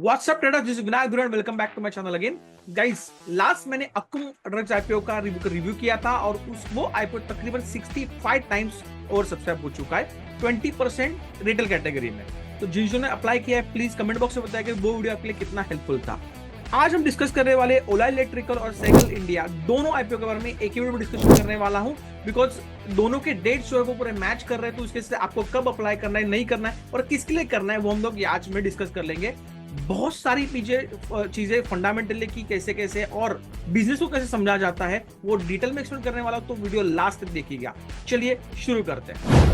WhatsApp traders, this is Vinayak Duran. Welcome back to my channel again guys. Last मैंने Akums drugs IPO का review किया था और वो आईपीओ तकरीबन 65 टाइम्स ओवर सब्सक्राइब हो चुका है 20% रिटेल कैटेगरी में। तो जिन्होंने अप्लाई किया है प्लीज कमेंट बॉक्स में बताया कि वो वीडियो आपके लिए कितना हेल्पफुल था। आज हम डिस्कस करने वाले ओला इलेक्ट्रिकल और सेगल इंडिया दोनों आईपीओ के बारे में एक ही वीडियो में डिस्कशन करने वाला हूं, बिकॉज दोनों के डेट जो है वो पूरे मैच कर रहे हैं। तो उसके से आपको कब अप्लाई करना है, नहीं करना है और किसके लिए करना है वो हम लोग आज में डिस्कस कर लेंगे। बहुत सारी चीजें फंडामेंटली की कैसे कैसे और बिजनेस को कैसे समझा जाता है वो डिटेल में एक्सप्लेन करने वाला, तो वीडियो लास्ट तक देखिएगा। चलिए शुरू करते हैं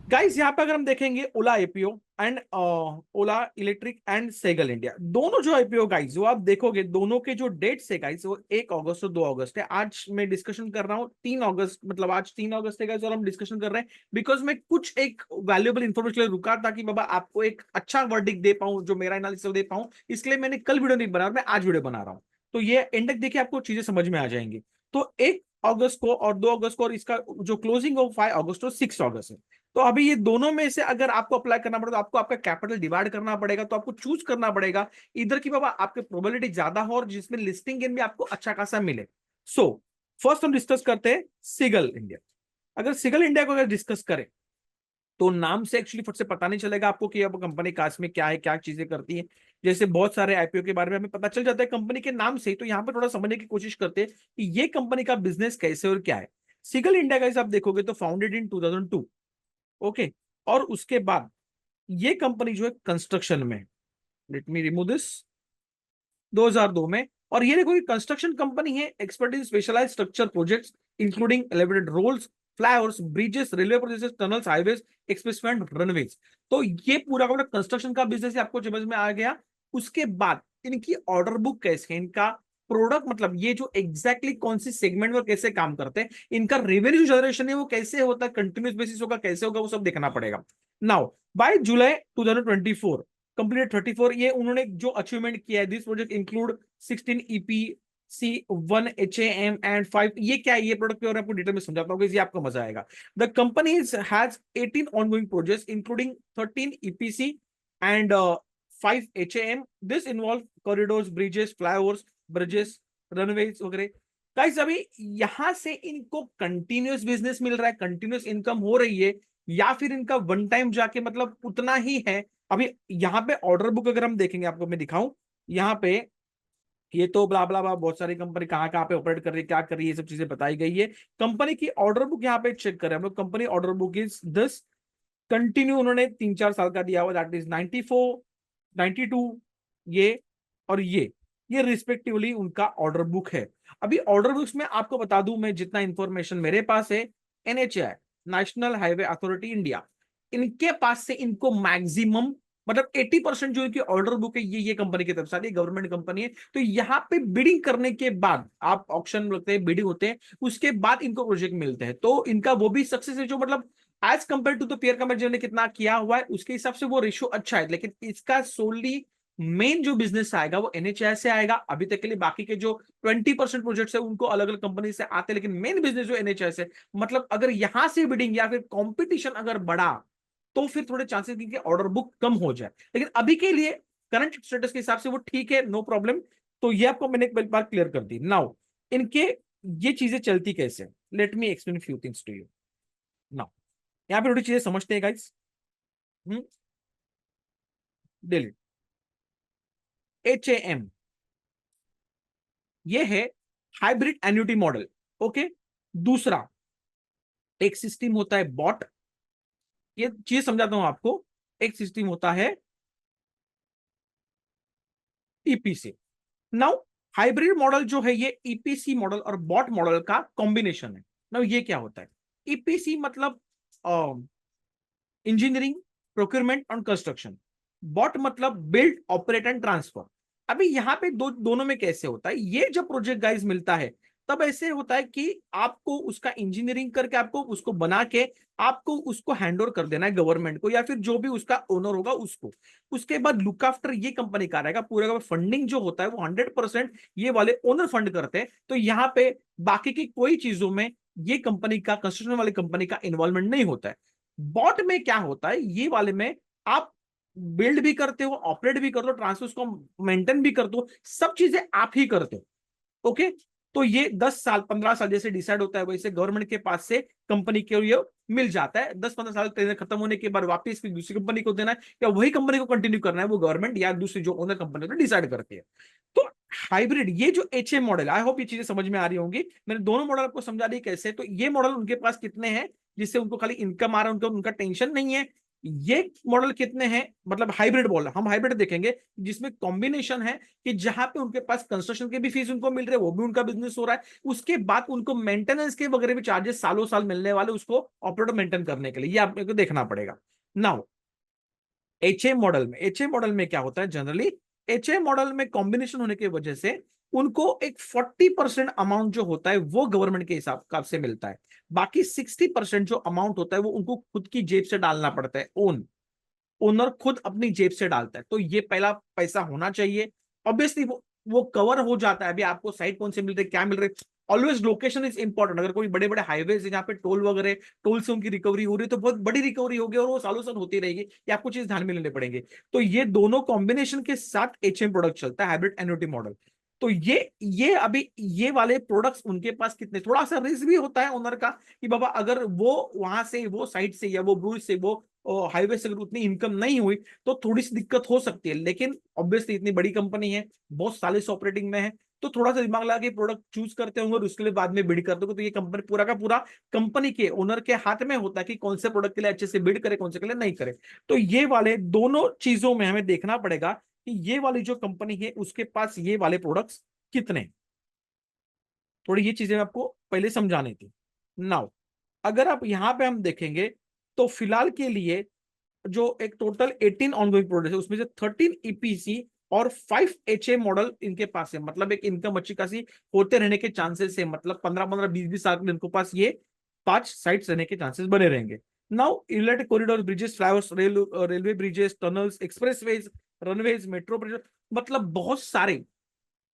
गाइस। यहाँ पे अगर हम देखेंगे Ola IPO and Ola electric and सेगल इंडिया दोनों जो आईपीओ गाइस, जो आप देखोगे दोनों के जो डेट्स है गाइस वो 1 अगस्त और 2 अगस्त है। आज मैं डिस्कशन कर रहा हूँ 3 अगस्त, मतलब आज 3 अगस्त है गाइस और हम डिस्कशन कर रहे हैं बिकॉज मैं कुछ एक वैल्यूएबल इंफॉर्मेशन रुका था कि बाबा आपको एक अच्छा वर्डिक दे पाऊं, जो मेरा एनालिसिस दे पाऊं, इसलिए मैंने कल वीडियो नहीं बना, मैं आज वीडियो बना रहा हूँ। तो ये एंड तक देखिए, आपको चीजें समझ में आ जाएंगी। तो 1 अगस्त को और 2 अगस्त को, और इसका जो क्लोजिंग हो 5 अगस्त और 6 अगस्त है। तो अभी ये दोनों में से अगर आपको अप्लाई करना पड़े तो आपको आपका कैपिटल डिवाइड करना पड़ेगा। तो आपको चूज करना पड़ेगा इधर की बाबा आपके प्रोबेबिलिटी ज्यादा हो और जिसमें लिस्टिंग गेन भी आपको अच्छा खासा मिले। सो फर्स्ट हम डिस्कस करते हैं सिगल इंडिया। अगर सिगल इंडिया को अगर डिस्कस करें तो नाम से एक्चुअली फट से पता नहीं चलेगा आपको कि अब कंपनी कास्ट में क्या है, क्या चीजें करती है। जैसे बहुत सारे आईपीओ के बारे में हमें पता चल जाता है कंपनी के नाम से, तो यहाँ पे थोड़ा समझने की कोशिश करते हैं कि ये कंपनी का बिजनेस कैसे और क्या है। सिगल इंडिया का आप देखोगे तो फाउंडेड इन 2002, ओके। और उसके बाद ये कंपनी जो है कंस्ट्रक्शन में, लेट मी रिमूव दिस, 2002 में। और ये देखो कंस्ट्रक्शन कंपनी है, expert in specialised structure projects including elevated roads, flyovers, bridges, railway projects, tunnels, highways, expressway and runways. तो ये पूरा का पूरा कंस्ट्रक्शन का बिजनेस आपको समझ में आ गया। उसके बाद इनकी ऑर्डर बुक कैसे है, इनका प्रोडक्ट मतलब ये जो एग्जैक्टली कौन सी सेगमेंट में कैसे काम करते हैं, इनका रेवेन्यू जनरेशन है वो कैसे होता है, कंटिन्यूस बेसिस होगा, कैसे होगा, वो सब देखना पड़ेगा। नाउ बाय जुलाई 2024 कंप्लीट 34, ये उन्होंने जो अचीवमेंट किया है, this project include 16 EPC, 1 HAM and 5। ये क्या है, ये प्रोडक्ट के और आपको डिटेल में समझाता हूँ, ये आपको मजा आएगा। The company has 18 ongoing projects including 13 EPC and 5 HAM। This involve corridors, bridges, flyovers, bridges, runways वगैरह। गाइस अभी यहां से इनको कंटिन्यूस बिजनेस मिल रहा है, कंटिन्यूस इनकम हो रही है, या फिर इनका वन टाइम जाके मतलब उतना ही है। अभी यहाँ पे ऑर्डर बुक अगर हम देखेंगे, आपको मैं दिखाऊं यहाँ पे, ये तो ब्ला ब्ला ब्ला बहुत सारी कंपनी कहाँ कहाँ पे ऑपरेट कर रही है, क्या कर रही है, ये सब चीजें बताई गई है। कंपनी की ऑर्डर बुक यहाँ पे चेक करें हम लोग। Company order book is this, continue उन्होंने 3-4 साल का दिया हुआ, दैट इज 94, 92, ये और ये रिस्पेक्टिवली उनका ऑर्डर बुक है। अभी ऑर्डर बुक्स में आपको बता दूं मैं, जितना इंफॉर्मेशन मेरे पास है, NHAI, national highway authority India, इनके पास से इनको मैक्सिमम मतलब 80% जो इनकी ऑर्डर बुक है ये कंपनी की तरफ से, गवर्नमेंट कंपनी है। तो यहाँ पे बिडिंग करने के बाद, आप ऑक्शन लगते हैं, बिडिंग होते हैं, उसके बाद इनको प्रोजेक्ट मिलते हैं। तो इनका वो भी सक्सेस है, जो मतलब as compare to the peer company ने कितना किया हुआ है उसके हिसाब से वो रेशियो अच्छा है। लेकिन इसका सोली मेन जो बिजनेस आएगा वो NHAI से आएगा। अभी तक के लिए बाकी के जो 20% प्रोजेक्ट्स है उनको अलग अलग कंपनी से आते हैं, लेकिन मेन बिजनेस जो NHAI से, मतलब अगर यहां से बिडिंग या फिर कंपटीशन अगर बढ़ा तो फिर थोड़े चांसेस कि ऑर्डर बुक कम हो जाए। लेकिन अभी के लिए करंट स्टेटस के हिसाब से वो ठीक है, नो प्रॉब्लम। तो ये आपको मैंने एक बार क्लियर कर दी। नाउ इनके ये चीजें चलती कैसे, let me explain few things to you. Now यहाँ पे थोड़ी चीजें समझते हैं गाइस। डिलीट HAM, ये है हाइब्रिड एन्युटी मॉडल, ओके। दूसरा एक सिस्टम होता है बॉट, ये चीज समझाता हूं आपको। एक सिस्टम होता है EPC। नाउ हाइब्रिड मॉडल जो है ये EPC मॉडल और बॉट मॉडल का कॉम्बिनेशन है। नाउ ये क्या होता है, EPC मतलब इंजीनियरिंग, प्रोक्योरमेंट और कंस्ट्रक्शन, बॉट मतलब बिल्ड, ऑपरेट एंड ट्रांसफर। अभी यहाँ पे दोनों में कैसे होता है, ये जब प्रोजेक्ट गाइज मिलता है तब ऐसे होता है कि आपको उसका इंजीनियरिंग करके आपको उसको बना के आपको उसको हैंड ओवर कर देना है गवर्नमेंट को या फिर जो भी उसका ओनर होगा उसको। उसके बाद लुक आफ्टर ये कंपनी का रहेगा, पूरे का फंडिंग जो होता है वो 100% ये वाले ओनर फंड करते हैं। तो यहाँ पे बाकी की कोई चीजों में ये कंपनी का, कंस्ट्रक्शन वाली कंपनी का इन्वॉल्वमेंट नहीं होता है। बॉट में क्या होता है, ये वाले में आप बिल्ड भी करते हो, ऑपरेट भी करते हो, ट्रांसफर को मेंटेन भी करते हो, सब चीजें आप ही करते हो। ओके, तो ये 10 साल 15 साल जैसे डिसाइड होता है वैसे गवर्नमेंट के पास से कंपनी के ये मिल जाता है। 10-15 साल टेन्योर खत्म होने के बाद वापस फिर दूसरी कंपनी को देना है या वही कंपनी को कंटिन्यू करना है, वो गवर्नमेंट या दूसरी जो ओनर कंपनी होती है डिसाइड करती है। तो हाइब्रिड ये जो H A model, I hope ये चीजें समझ में आ रही होंगी। मैंने दोनों मॉडल आपको समझा दी कैसे। तो ये मॉडल उनके पास कितने हैं जिससे उनको खाली इनकम आ रहा है, उनको उनका टेंशन नहीं है। ये मॉडल कितने हैं, मतलब हाइब्रिड मॉडल, हम हाइब्रिड देखेंगे जिसमें कॉम्बिनेशन है कि जहां पे उनके पास कंस्ट्रक्शन के भी फीस उनको मिल रहे हैं, वो भी उनका बिजनेस हो रहा है, उसके बाद उनको मेंटेनेंस के वगैरह भी चार्जेस सालों साल मिलने वाले उसको ऑपरेटर मेंटेन करने के लिए, ये आपको देखना पड़ेगा। नाउ एच ए मॉडल में क्या होता है जनरली, एच ए मॉडल में कॉम्बिनेशन होने की वजह से उनको एक 40% अमाउंट जो होता है वो गवर्नमेंट के हिसाब से मिलता है। बाकी 60% जो अमाउंट होता है वो उनको खुद की जेब से डालना पड़ता है। ओनर खुद अपनी जेब से डालता है। तो ये पहला पैसा होना चाहिए। ऑब्वियसली वो कवर हो जाता है। अभी आपको साइट कौन से मिल रहे, क्या मिल रहे, ऑलवेज लोकेशन इज इंपॉर्टेंट। अगर कोई बड़े बड़े हाईवेज जहाँ पे टोल वगैरह, टोल से उनकी रिकवरी हो रही है तो बहुत बड़ी रिकवरी होगी और वो सालों साल होती रहेगी, ये आपको चीज ध्यान में लेने पड़ेंगे। तो ये दोनों कॉम्बिनेशन के साथ एचएम प्रोडक्ट चलता है, हाइब्रिड एन्युटी मॉडल। तो ये अभी ये वाले प्रोडक्ट्स उनके पास कितने, थोड़ा सा रिस्क भी होता है ओनर का कि बाबा अगर वो वहां से वो साइड से या वो ब्रूज से वो हाईवे से अगर उतनी इनकम नहीं हुई तो थोड़ी सी दिक्कत हो सकती है। लेकिन ऑब्वियसली इतनी बड़ी कंपनी है, बहुत सालों से ऑपरेटिंग में है, तो थोड़ा सा दिमाग लगा के प्रोडक्ट चूज करते होंगे और उसके लिए बाद में बिड करते होंगे। तो ये कंपनी पूरा का पूरा कंपनी के ओनर के हाथ में होता है कि कौन से प्रोडक्ट के लिए अच्छे से बिड करे, कौन से के लिए नहीं करे। तो ये वाले दोनों चीजों में हमें देखना पड़ेगा कि ये वाली जो कंपनी है उसके पास ये वाले प्रोडक्ट्स कितने। थोड़ी ये चीजें आपको पहले समझानी थी। नाउ अगर आप यहां पे हम देखेंगे तो फिलहाल के लिए जो एक टोटल 18 ऑनगोइंग प्रोडक्ट है उसमें से 13 ईपीसी और 5 एचए मॉडल इनके पास है। मतलब एक इनकम अच्छी खासी होते रहने के चांसेस है। मतलब 15-15 20-20 साल में इनके पास ये 5 साइट्स रहने के चांसेस बने रहेंगे। Now electric corridor, bridges, flyovers, railway bridges, tunnels, expressways, runways, metro project, मतलब बहुत सारे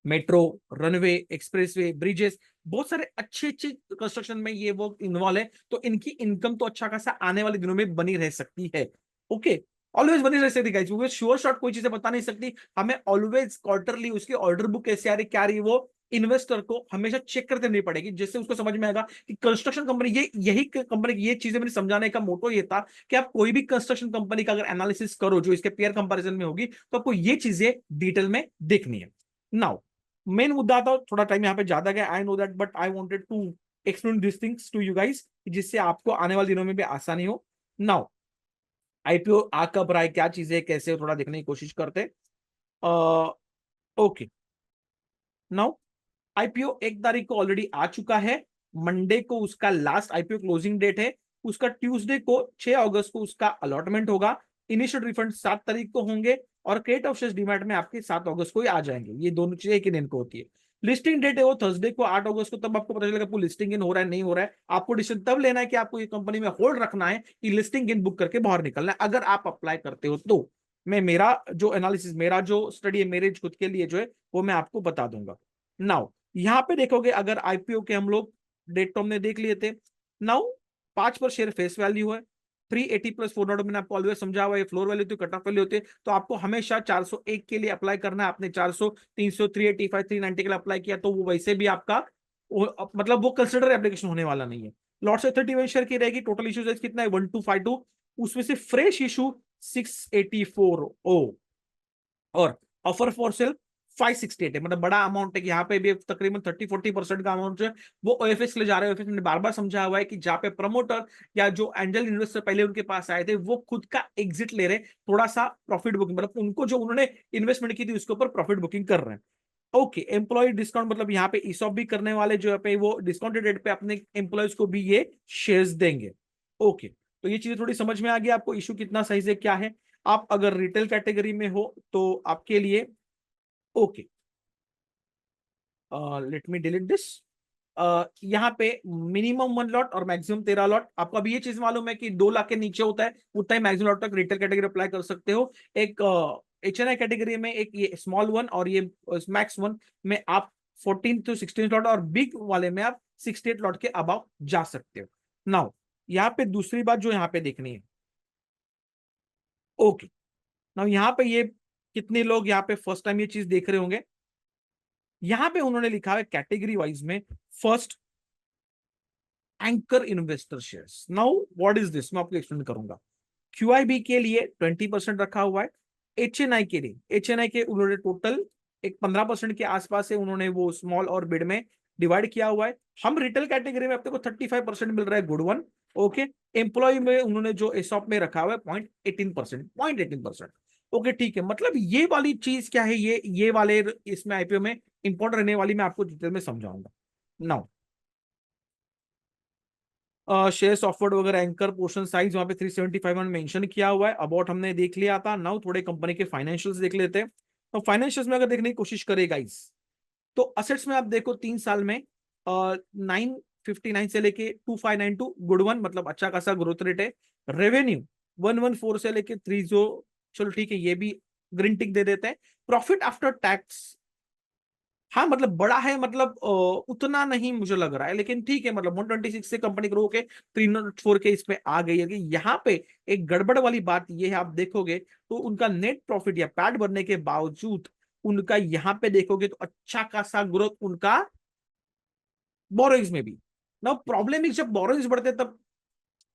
मेट्रो, रनवे, एक्सप्रेसवे, ब्रिजेस, बहुत सारे अच्छे अच्छे कंस्ट्रक्शन में ये वो इन्वॉल्व है। तो इनकी इनकम तो अच्छा खासा आने वाले दिनों में बनी रह सकती है। ओके, ऑलवेज बनी रह सकती है। श्योर शॉट कोई चीजें बता नहीं सकती। हमें ऑलवेज क्वार्टरली उसकी ऑर्डर बुक कैसे आ रही, क्या आ रही, वो इन्वेस्टर को हमेशा चेक करते रहनी पड़ेगी, जिससे उसको समझ में आएगा कि कंस्ट्रक्शन कंपनी ये यही कंपनी ये चीजें मैंने समझाने का मोटो ये था कि आप कोई भी कंस्ट्रक्शन कंपनी का अगर एनालिसिस करो जो इसके पेयर कंपैरिजन में होगी तो आपको ये चीजें डिटेल में देखनी है। नाउ मेन मुद्दा था, थोड़ा टाइम यहाँ पे ज्यादा गया, I know that, but I wanted to explain this things to you guys जिससे आपको आने वाले दिनों में भी आसानी हो। नाउ आईपीओ आ कब रहा है, क्या चीजें कैसे, थोड़ा देखने की कोशिश करते। ओके, नाउ आईपीओ 1 तारीख को ऑलरेडी आ चुका है। मंडे को उसका लास्ट आईपीओ क्लोजिंग डेट है। उसका ट्यूसडे को 6 अगस्त को उसका अलॉटमेंट होगा। इनिशियल रिफंड 7 तारीख को होंगे और क्रेडिट ऑफ शेयर्स डीमैट में आपके 7 अगस्त को ही आ जाएंगे। ये दोनों चीजें एक ही दिन को होती है। लिस्टिंग डेट है वो थर्सडे को 8 अगस्त को, तब आपको पता चलेगा आपको लिस्टिंग इन हो रहा है नहीं हो रहा है। आपको डिसीजन तब लेना है कि आपको ये कंपनी में होल्ड रखना है कि लिस्टिंग इन बुक करके बाहर निकलना है। अगर आप अप्लाई करते हो तो मैं मेरा जो एनालिसिस, मेरा जो स्टडी है मेरे खुद के लिए जो है वो मैं आपको बता दूंगा। नाउ यहां पे देखोगे अगर आईपीओ के हम लोग डेट तो हमने देख लिए थे। नाउ 5 पर शेयर फेस वैल्यू है। 380 प्लस 400 मैंने आपको ऑलवेज समझा हुआ है, फ्लोर वैल्यू तो कट ऑफ वैल्यू होती है। तो आपको हमेशा 401 के लिए अप्लाई करना है। आपने 400, 300, 385, 390 के लिए अप्लाई किया तो वो वैसे भी आपका मतलब वो कंसिडर एप्लीकेशन होने वाला नहीं है। लॉट से 31 शेयर की रहेगी। टोटल इशू साइज कितना है 1252, उसमें से फ्रेश इशू 684 और ऑफर फॉर सेल 568 है। मतलब बड़ा अमाउंट है कि यहाँ पे भी तकरीबन 30-40% का अमाउंट जो है वो ओएफएस ले जा रहे हैं। ओएफएस ने बार बार समझा हुआ है कि जहाँ पे प्रमोटर या जो एंजल इन्वेस्टर पहले उनके पास आए थे वो खुद का एग्जिट ले रहे, थोड़ा सा प्रॉफिट बुकिंग, मतलब उनको जो उन्होंने इन्वेस्टमेंट की थी उसके ऊपर प्रॉफिट बुकिंग कर रहे हैं। ओके, एम्प्लॉय डिस्काउंट, मतलब यहाँ पे ईसॉप भी करने वाले जो है वो डिस्काउंटेड रेट पे अपने एम्प्लॉयज को भी ये शेयर्स देंगे। ओके, तो ये चीजें थोड़ी समझ में आ गई आपको, इशू कितना सही से क्या है। आप अगर रिटेल कैटेगरी में हो तो आपके लिए okay, let me delete this. यहाँ पे मिनिमम 1 लॉट और मैक्सिमम 13 लॉट। आपको अभी ये चीज मालूम है कि 2 लाख के नीचे होता है उतना ही मैक्सिमम लॉट तक रिटेल कैटेगरी अप्लाई कर सकते हो। एक एचएनआई कैटेगरी में एक ये स्मॉल वन और ये मैक्स वन में आप 14 to 16 लॉट और बिग वाले में आप 68 लॉट के अबाव जा सकते हो। नाउ यहाँ पे दूसरी बात जो यहाँ पे देखनी है। ओके, ना यहाँ पे ये कितने लोग यहाँ पे फर्स्ट टाइम ये चीज देख रहे होंगे, यहाँ पे उन्होंने लिखा है कैटेगरी वाइज में first anchor investor shares. Now what is this, मैं आपको एक्सप्लेन करूंगा। क्यूआईबी के लिए 20% रखा हुआ है। एचएनआई के लिए, एचएनआई के उन्होंने टोटल एक 15% के आसपास से उन्होंने वो स्मॉल और मिड में डिवाइड किया हुआ है। हम रिटेल कैटेगरी में अपने को 35% मिल रहा है, गुड वन। ओके, एम्प्लॉय में उन्होंने जो एसॉप में रखा हुआ है 0.18%। ओके ठीक है, मतलब ये वाली चीज क्या है, ये वाले इसमें आईपीओ में इंपॉर्टेंट रहने वाली मैं आपको डिटेल में समझाऊंगा। नाउ शेयर्स ऑफर्ड वगैरह, एंकर पोर्शन साइज वहां पे 375 में मेंशन किया हुआ है। अबाउट हमने देख लिया था। नाउ थोड़े कंपनी के फाइनेंशियल्स देख लेते हैं। तो फाइनेंशियल्स में अगर देखने की कोशिश करे गाइस, तो असेट्स में आप देखो 3 साल में 959 से लेके 2592, गुड वन, मतलब अच्छा खासा ग्रोथ रेट है। रेवेन्यू 114 से लेके 30, चलो ठीक है, ये भी ग्रीन टिक दे देते हैं। प्रॉफिट आफ्टर टैक्स, हाँ मतलब बड़ा है, मतलब उतना नहीं मुझे लग रहा है, लेकिन ठीक है, मतलब 126 से कंपनी ग्रो के 304 के इस पे आ गई है। यहाँ पे एक गड़बड़ वाली बात ये है, आप देखोगे तो उनका नेट प्रॉफिट या पैट बनने के बावजूद उनका यहाँ पे देखोगे तो अच्छा खासा ग्रोथ उनका बोरोइंग्स में भी। ना प्रॉब्लम है, जब बोरोइंग्स बढ़ते हैं तब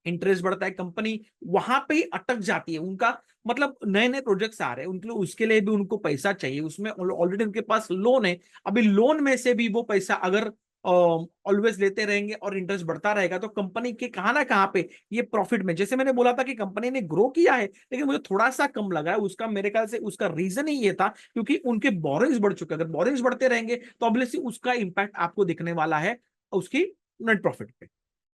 इंटरेस्ट बढ़ता है, कंपनी वहां पे ही अटक जाती है। उनका मतलब नए नए प्रोजेक्ट्स आ रहे हैं उनके लिए, उसके लिए भी उनको पैसा चाहिए, उसमें ऑलरेडी उनके पास लोन है। अभी लोन में से भी वो पैसा अगर ऑलवेज लेते रहेंगे और इंटरेस्ट बढ़ता रहेगा तो कंपनी के कहां ना कहां पे ये प्रॉफिट में, जैसे मैंने बोला था कि कंपनी ने ग्रो किया है लेकिन मुझे थोड़ा सा कम लगा है, उसका मेरे ख्याल से उसका रीजन ही ये था क्योंकि उनके बोरिंग्स बढ़ चुके हैं। अगर बोरिंग्स बढ़ते रहेंगे तो ऑब्वियसली उसका इंपैक्ट आपको दिखने वाला है उसकी नेट प्रॉफिट पे।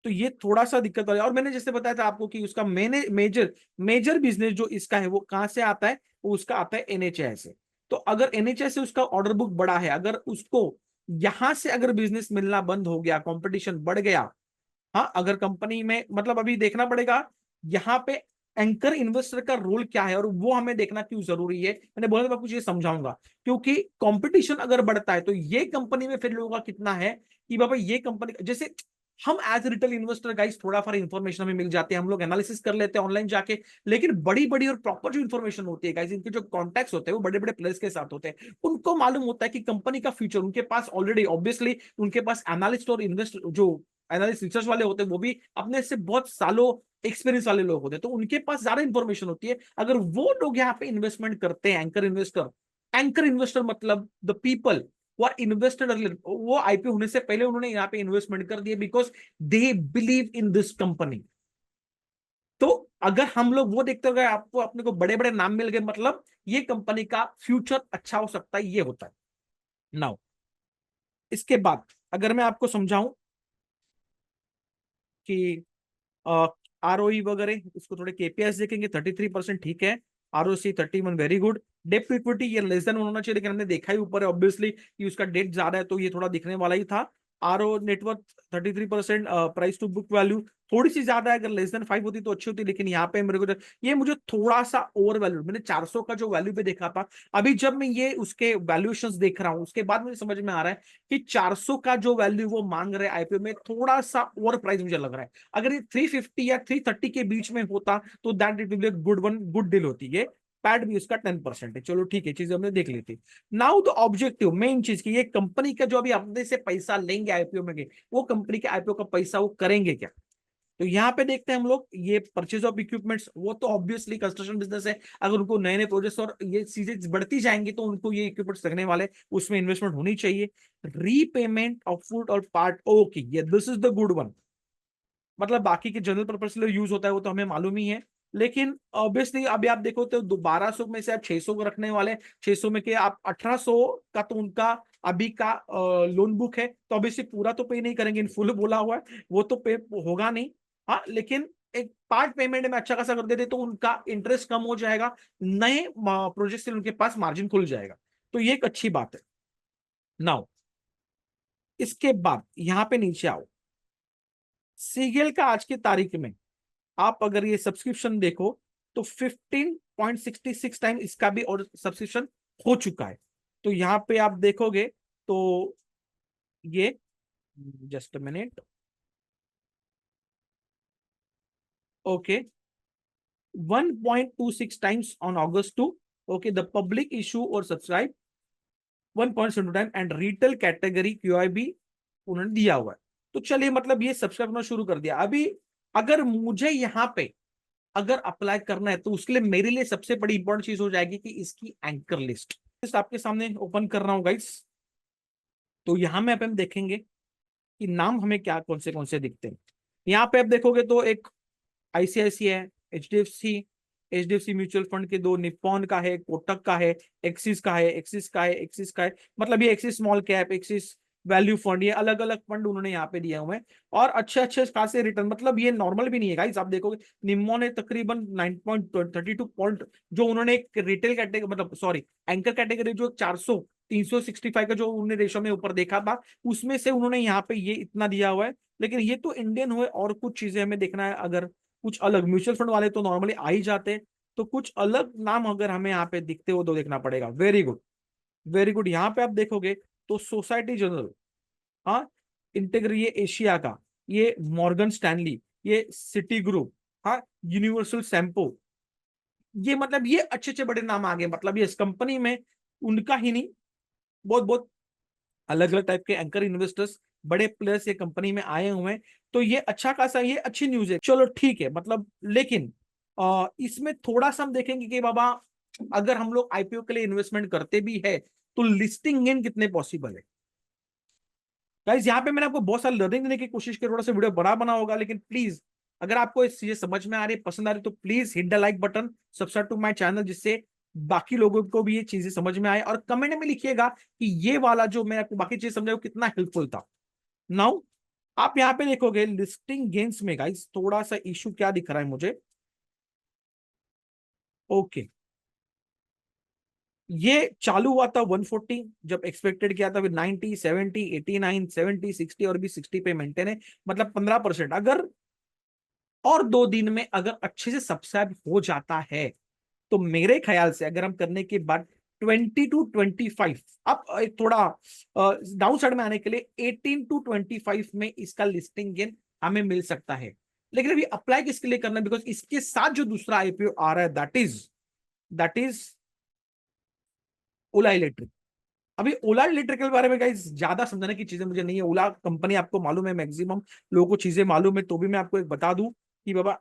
तो ये थोड़ा सा दिक्कत वाला है। और मैंने जैसे बताया था आपको कि उसका मेजर मेजर बिजनेस जो इसका है वो कहां से आता है, वो उसका आता है एनएचए से। तो अगर एनएचए से उसका ऑर्डर बुक बड़ा है, अगर उसको यहां से अगर बिजनेस मिलना बंद हो गया, कंपटीशन बढ़ गया, हाँ अगर कंपनी में मतलब अभी देखना पड़ेगा यहाँ पे एंकर इन्वेस्टर का रोल क्या है और वो हमें देखना क्यों जरूरी है। मैंने बोला था मैं कुछ ये समझाऊंगा, क्योंकि कंपटीशन अगर बढ़ता है तो ये कंपनी में फिर लोगों का कितना है कि बाबा ये कंपनी, जैसे हम एज रिटेल इन्वेस्टर गाइस थोड़ा फॉर इन्फॉर्मेशन हमें मिल जाती है, हम लोग एनालिसिस कर लेते हैं ऑनलाइन जाके, लेकिन बड़ी बड़ी और प्रॉपर जो इन्फॉर्मेशन होती है गाइस, इनके जो कॉन्टैक्ट्स होते हैं वो बड़े बड़े प्लेयर्स के साथ होते हैं, उनको मालूम होता है कि कंपनी का फ्यूचर उनके पास ऑलरेडी, ऑब्वियसली उनके पास एनालिस्ट और इन्वेस्टर जो एनालिस्ट रिसर्च वाले होते हैं वो भी अपने से बहुत सालों एक्सपीरियंस वाले लोग होते हैं, तो उनके पास ज्यादा इंफॉर्मेशन होती है। अगर वो लोग यहाँ पे इन्वेस्टमेंट करते हैं, एंकर इन्वेस्टर मतलब द पीपल वो इन्वेस्टेड अर्लियर, वो आईपीओ होने से पहले उन्होंने यहाँ पे इन्वेस्टमेंट कर दिए because they believe in this company. तो अगर हम लोग वो देखते गए आपको अपने को बड़े बड़े नाम मिल गए, मतलब ये कंपनी का फ्यूचर अच्छा हो सकता है, ये होता है। नाउ इसके बाद अगर मैं आपको समझाऊं कि आरओई वगैरह इसको थोड़े केपीएस देखेंगे, 33% ठीक है। ROC 31 very good. डेप्ट इक्विटी ये लेस देन होना चाहिए, लेकिन हमने देखा ही ऊपर है ऑब्वियसली कि उसका डेट ज्यादा है तो ये थोड़ा दिखने वाला ही था। RO net worth 33%। Price to book value थोड़ी सी ज्यादा है, अगर लेस देन 5 होती तो अच्छी होती, लेकिन यहाँ पे मेरे को ये मुझे थोड़ा सा ओवर वैल्यू, मैंने 400 का जो वैल्यू पे देखा था, अभी जब मैं ये उसके वैल्यूएशंस देख रहा हूँ उसके बाद मुझे समझ में आ रहा है कि 400 का जो वैल्यू वो मांग रहे हैं आईपीओ में थोड़ा सा ओवर प्राइस मुझे लग रहा है। अगर ये 350 या 330 के बीच में होता तो that it will be good one, good deal होती है। पैड भी उसका 10% है, चलो ठीक है, चीजें हमने देख ली थी। नाउ द ऑब्जेक्टिव मेन चीज की, ये कंपनी का जो अभी अपने से पैसा लेंगे आईपीओ में, वो कंपनी के आईपीओ का पैसा वो करेंगे क्या। तो यहाँ पे देखते हैं हम लोग ये परचेज ऑफ इक्विपमेंट्स, वो तो ऑब्वियसली कंस्ट्रक्शन बिजनेस है, अगर उनको नए नए प्रोजेक्ट्स और ये चीजें बढ़ती जाएंगी तो उनको ये इक्विपमेंट्स लगने वाले, उसमें इन्वेस्टमेंट होनी चाहिए। रीपेमेंट ऑफ फूड और पार्ट, ओके ये this is the good one, मतलब बाकी के जनरल पर्पज के लिए यूज होता है वो तो हमें मालूम ही है, लेकिन ऑब्वियसली अभी आप देखो तो 1200 में से आप 600 को रखने वाले, 600 में के आप 1800 का तो उनका अभी का लोन बुक है, तो ऑब्वियसली पूरा तो पे नहीं करेंगे, इन फुल बोला हुआ है वो तो पे होगा नहीं। हाँ लेकिन एक पार्ट पेमेंट में अच्छा खासा कर देते तो उनका इंटरेस्ट कम हो जाएगा, नए प्रोजेक्ट से उनके पास मार्जिन खुल जाएगा, तो ये एक अच्छी बात है। नाउ इसके बाद यहां पे नीचे आओ, सीगेल का आज की तारीख में आप अगर ये सब्सक्रिप्शन देखो तो 15.66 टाइम इसका भी और सब्सक्रिप्शन हो चुका है। तो यहाँ पे आप देखोगे तो ये, just minute, okay 1.26 times on August 2. Okay, the public issue or subscribe 1.72 time and retail category QIB उन्होंने दिया हुआ है। तो चलिए मतलब ये सब्सक्राइब करना शुरू कर दिया। अभी अगर मुझे यहाँ पे अगर अप्लाई करना है तो उसके लिए मेरे लिए सबसे बड़ी इंपॉर्टेंट चीज हो जाएगी कि इसकी एंकर लिस्ट आपके सामने ओपन कर रहा हूं गाइस। तो यहां में अपन देखेंगे कि नाम हमें क्या कौन से दिखते हैं। यहाँ पे आप देखोगे तो एक ICICI है, एचडीएफसी म्यूचुअल फंड के दो, निप्पॉन का है, कोटक का है, एक्सिस का है। मतलब ये axis small cap, axis value fund, ये अलग अलग फंड उन्होंने यहाँ पे दिए हुए हैं और अच्छे अच्छे खासे रिटर्न। मतलब ये नॉर्मल भी नहीं है गाइस। आप देखोगे निम्मो ने तकरीबन 9.32 पॉइंट जो उन्होंने एक रिटेल कैटेगरी मतलब सॉरी एंकर कैटेगरी जो 400 365 का जो उन्होंने रेशो में ऊपर देखा था उसमें से उन्होंने यहाँ पे ये इतना दिया हुआ है। लेकिन ये तो इंडियन हुए और कुछ चीजें हमें देखना है। अगर कुछ अलग म्यूचुअल फंड वाले तो नॉर्मली आ ही जाते हैं, तो कुछ अलग नाम अगर हमें यहाँ पे दिखते हो तो देखना पड़ेगा। Very good very good. यहाँ पे आप देखोगे तो सोसाइटी जनरल, हाँ, इंटेग्र ये एशिया का, ये मॉर्गन स्टैनली, ये सिटी ग्रुप, हाँ, यूनिवर्सल सैम्पो, ये मतलब ये अच्छे अच्छे बड़े नाम आ गए। मतलब ये इस कंपनी में उनका ही नहीं बहुत बहुत अलग अलग टाइप के एंकर इन्वेस्टर्स बड़े प्लेयर्स ये कंपनी में आए हुए हैं। तो ये अच्छा खासा ये अच्छी न्यूज है। चलो ठीक है मतलब लेकिन इसमें थोड़ा सा हम देखेंगे कि बाबा अगर हम लोग IPO के लिए इन्वेस्टमेंट करते भी है तो लिस्टिंग गेन कितने पॉसिबल है। गाइस यहाँ पे मैंने आपको बहुत सारी लर्निंग देने की कोशिश की, थोड़ा सा वीडियो बना होगा, लेकिन प्लीज अगर आपको इस चीजें समझ में आ रही पसंद आ रही तो please hit the like button, subscribe to my channel, जिससे बाकी लोगों को भी ये चीजें समझ में आए। और कमेंट में लिखिएगा कि ये वाला जो मैं आपको बाकी चीज समझाऊं कितना हेल्पफुल था। नाउ आप यहाँ पे देखोगे लिस्टिंग गेन्स में गाइस थोड़ा सा इशू क्या दिख रहा है मुझे। ओके, ये चालू हुआ था 140 जब एक्सपेक्टेड किया था, फिर 90 70 89 70 60 और भी 60 पे मेंटेन है। मतलब 15%। अगर और 2 दिन में अगर अच्छे से सब्सक्राइब हो जाता है तो मेरे ख्याल से अगर हम करने के बाद 20 to 25, अब एक थोड़ा डाउन साइड में आने के लिए 18 to 25 में इसका लिस्टिंग गेन हमें मिल सकता है। लेकिन अभी अप्लाई किसके लिए करना है, बिकॉज इसके साथ जो दूसरा IPO आ रहा है दैट इज ओला इलेक्ट्रिक। अभी ओला इलेक्ट्रिक के बारे में गाइस ज्यादा समझाने की चीजें मुझे नहीं है। ओला कंपनी आपको मालूम है, मैक्सिमम लोगों को चीजें मालूम है, तो भी मैं आपको एक बता दूं कि बाबा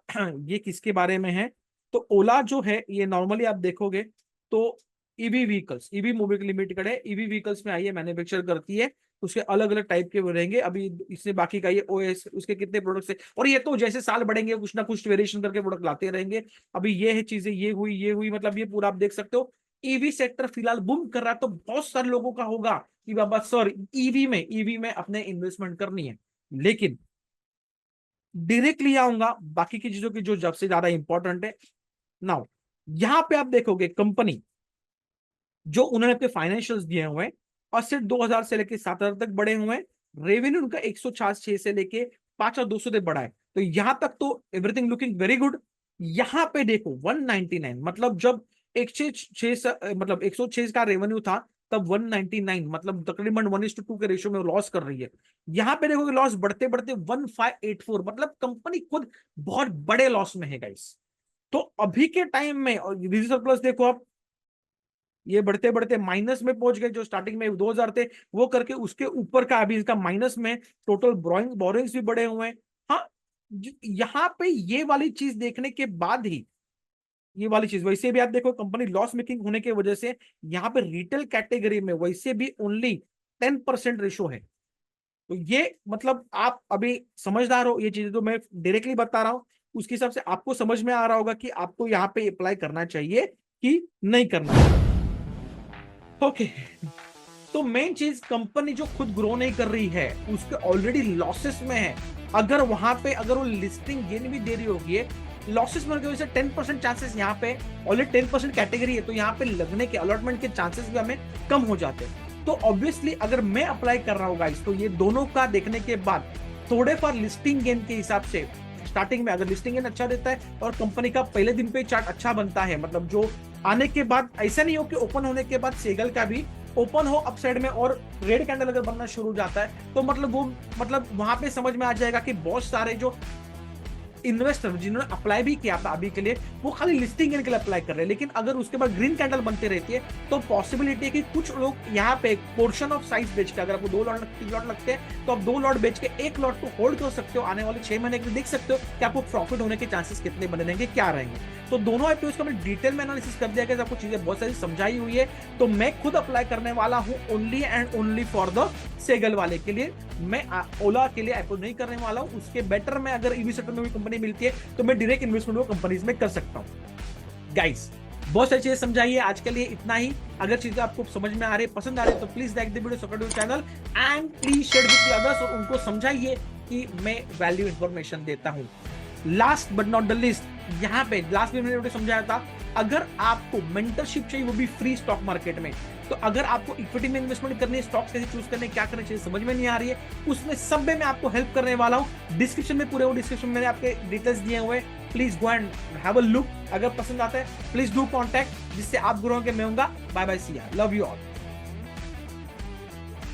ये किसके बारे में है। तो ओला जो है ये नॉर्मली आप देखोगे तो EV vehicles, EV mobility limited है, ईवी व्हीकल्स में आइए मैन्युफैक्चर करती है। उसके अलग अलग टाइप के वो रहेंगे। अभी इससे बाकी का ये OS उसके कितने प्रोडक्ट्स है, और ये तो जैसे साल बढ़ेंगे कुछ ना कुछ वेरिएशन करके प्रोडक्ट लाते रहेंगे। अभी ये है चीजें, ये हुई मतलब ये पूरा आप देख सकते हो। ईवी सेक्टर फिलहाल बूम कर रहा है, तो बहुत सारे लोगों का होगा कि बाबा सर ईवी में अपने इन्वेस्टमेंट करनी है। लेकिन डायरेक्टली आऊंगा बाकी की चीजों की जो सबसे ज्यादा इंपॉर्टेंट है। नाउ यहां पे आप देखोगे कंपनी जो उन्होंने अपने फाइनेंशियल्स दिए हुए हैं, और सिर्फ 2000 से लेके 7000 तक बढ़े हुए हैं। रेवेन्यू उनका 106 से लेके 5200 तक बढ़ा है। तो यहां तक तो एवरीथिंग लुकिंग वेरी गुड। यहां पे देखो 199, मतलब जब 106 मतलब 106 का रेवेन्यू था तब 199, मतलब तकरीबन 1:2 के रेशियो में लॉस कर रही है। यहां पे देखोगे लॉस बढ़ते बढ़ते 1584, मतलब कंपनी खुद बहुत बड़े लॉस में है गाइस। तो अभी के टाइम में और रिजर्व प्लस देखो आप, ये बढ़ते बढ़ते माइनस में पहुंच गए। जो स्टार्टिंग में 2000 थे वो करके उसके ऊपर का अभी इसका माइनस में, टोटल बोरोइंग्स भी बढ़े हुए हैं। हाँ, यहाँ पे ये वाली चीज देखने के बाद ही, ये वाली चीज वैसे भी आप देखो कंपनी लॉस मेकिंग होने की वजह से यहाँ पे रिटेल कैटेगरी में वैसे भी ओनली 10% रेशो है। तो ये मतलब आप अभी समझदार हो, ये चीजें तो मैं डायरेक्टली बता रहा हूं, उसके हिसाब से आपको समझ में आ रहा होगा कि आपको यहाँ पे अप्लाई करना चाहिए कि नहीं करना चाहिए। ओके, तो मेन चीज कंपनी जो खुद ग्रो नहीं कर रही है उसके ऑलरेडी लॉसेस में है। अगर वहां पे अगर वो लिस्टिंग गेन भी दे रही होगी लॉसेस में, वजह से 10% चांसेस यहाँ पे ऑलरेडी 10% कैटेगरी है, तो यहाँ पे लगने के अलॉटमेंट के चांसेस भी हमें कम हो जाते हैं। तो ऑब्वियसली अगर मैं अप्लाई कर रहा हूँ गाइस, तो ये दोनों का देखने के बाद थोड़े फॉर लिस्टिंग गेन के हिसाब से स्टार्टिंग में अगर लिस्टिंग गेन अच्छा देता है और कंपनी का पहले दिन पे चार्ट अच्छा बनता है, मतलब जो आने के बाद ऐसा नहीं हो कि ओपन होने के बाद सेगल का भी ओपन हो अपसाइड में और रेड कैंडल अगर बनना शुरू हो जाता है, तो मतलब वो मतलब वहां पे समझ में आ जाएगा कि बहुत सारे जो इन्वेस्टर जिन्होंने अप्लाई भी किया था अभी के लिए, वो खाली लिस्टिंग के लिए अप्लाई कर रहे हैं, लेकिन अगर उसके बाद ग्रीन कैंडल बनते रहती है तो पॉसिबिलिटी है कि कुछ लोग यहाँ पे एक पोर्शन ऑफ साइज बेच के, अगर आपको 2 लॉट 3 लॉट लगते हैं तो आप 2 लॉट बेच के 1 लॉट को होल्ड कर सकते हो, आने वाले 6 महीने के लिए देख सकते हो कि आपको प्रॉफिट होने के चांसेस कितने बने रहेंगे, क्या रहेंगे। तो दोनों आईपीओ का मैंने डिटेल में एनालिसिस कर दिया कि आपको चीजें बहुत सारी समझाई हुई है। तो मैं खुद अप्लाई करने वाला हूं only and only for the सेगल वाले के लिए। मैं ओला के लिए आईपीओ नहीं करने वाला हूं। उसके बेटर में अगर ईवी सेक्टर में भी कंपनी मिलती है तो मैं डायरेक्ट इन्वेस्टमेंट वो कंपनीज में कर सकता हूं। गाइस, बहुत सारी चीजें समझाई है, आज के लिए इतना ही। अगर चीजें आपको समझ में आ रही है, पसंद आ रही है, तो please like the video, subscribe channel and please share with others, और उनको समझाइए कि मैं वैल्यू इंफॉर्मेशन देता हूं। Last but not the list, यहाँ पे लास्ट में मैंने समझाया था, अगर आपको मेंटरशिप चाहिए वो भी फ्री स्टॉक मार्केट में, तो अगर आपको इक्विटी में इन्वेस्टमेंट करनी है, स्टॉक कैसे चूज करने, क्या करना चाहिए समझ में नहीं आ रही है, उसमें सब में मैं आपको हेल्प करने वाला हूं। डिस्क्रिप्शन में पूरे वो डिस्क्रिप्शन में मैंने आपके डिटेल्स दिए हुए, please go and have a look. अगर पसंद आता है प्लीज डू कॉन्टैक्ट, जिससे आप ग्रो होंगे, मैं होऊंगा। बाय बाय, सी या, लव यू ऑल।